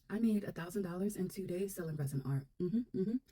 I made $1,000 in 2 days selling resin art.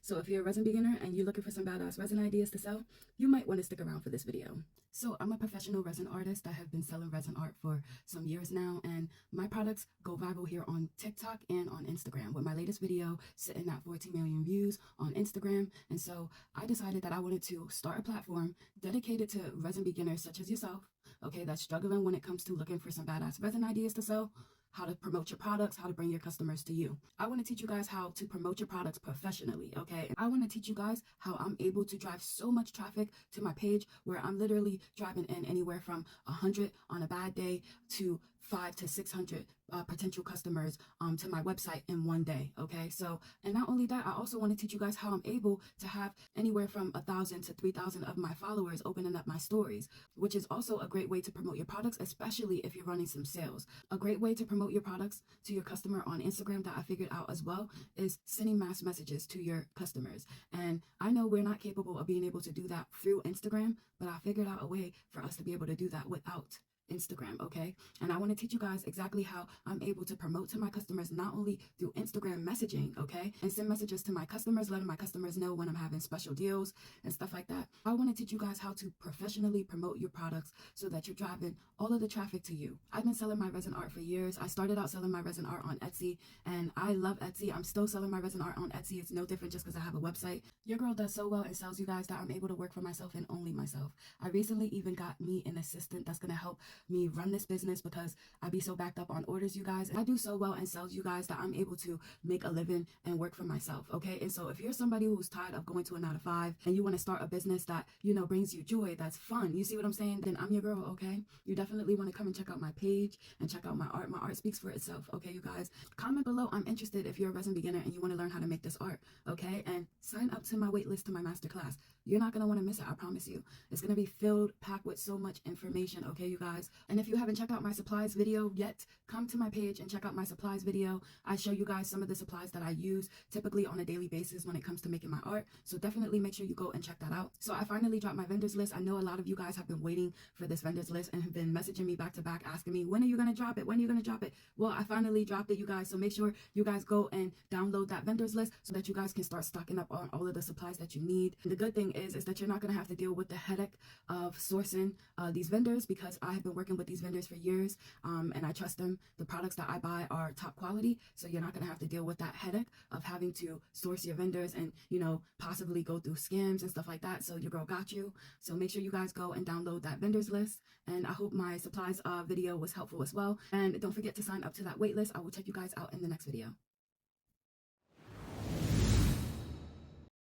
So if you're a resin beginner and you're looking for some badass resin ideas to sell, you might want to stick around for this video. So I'm a professional resin artist. I have been selling resin art for some years now, and my products go viral here on TikTok and on Instagram, with my latest video sitting at 14 million views on Instagram. And so I decided that I wanted to start a platform dedicated to resin beginners such as yourself, okay, that's struggling when it comes to looking for some badass resin ideas to sell, how to promote your products, how to bring your customers to you. I want to teach you guys how to promote your products professionally, okay? I want to teach you guys how I'm able to drive so much traffic to my page, where I'm literally driving in anywhere from 100 on a bad day to 500 to 600 potential customers to my website in one day, okay? So, and not only that, I also want to teach you guys how I'm able to have anywhere from 1,000 to 3,000 of my followers opening up my stories, which is also a great way to promote your products, especially if you're running some sales. A great way to promote your products to your customer on Instagram that I figured out as well is sending mass messages to your customers. And I know we're not capable of being able to do that through Instagram, but I figured out a way for us to be able to do that without Instagram, okay? And I want to teach you guys exactly how I'm able to promote to my customers, not only through Instagram messaging, okay, and send messages to my customers, letting my customers know when I'm having special deals and stuff like that. I want to teach you guys how to professionally promote your products so that you're driving all of the traffic to you. I've been selling my resin art for years. I started out selling my resin art on Etsy, and I love Etsy. I'm still selling my resin art on Etsy. It's no different just because I have a website. Your girl does so well and sells you guys that I'm able to work for myself and only myself. I recently even got me an assistant that's going to help me run this business because I be so backed up on orders, you guys. I do so well and sells you guys that I'm able to make a living and work for myself, okay? And so if you're somebody who's tired of going to a 9-to-5 and you want to start a business that, you know, brings you joy, that's fun, you see what I'm saying, then I'm your girl, okay? You definitely want to come and check out my page and check out my art. My art speaks for itself, okay, you guys? Comment below, I'm interested if you're a resin beginner and you want to learn how to make this art, okay? And sign up to my waitlist to my masterclass. You're not going to want to miss it, I promise you. It's going to be filled, packed with so much information, okay, you guys? And if you haven't checked out my supplies video yet, come to my page and check out my supplies video. I show you guys some of the supplies that I use typically on a daily basis when it comes to making my art. So definitely make sure you go and check that out. So I finally dropped my vendors list. I know a lot of you guys have been waiting for this vendors list and have been messaging me back to back asking me, when are you going to drop it? When are you going to drop it? Well, I finally dropped it, you guys. So make sure you guys go and download that vendors list so that you guys can start stocking up on all of the supplies that you need. And the good thing is that you're not going to have to deal with the headache of sourcing these vendors, because I have been working with these vendors for years, and I trust them. The products that I buy are top quality, so you're not going to have to deal with that headache of having to source your vendors and, you know, possibly go through scams and stuff like that. So your girl got you. So make sure you guys go and download that vendors list, and I hope my supplies video was helpful as well. And don't forget to sign up to that wait list. I will check you guys out in the next video.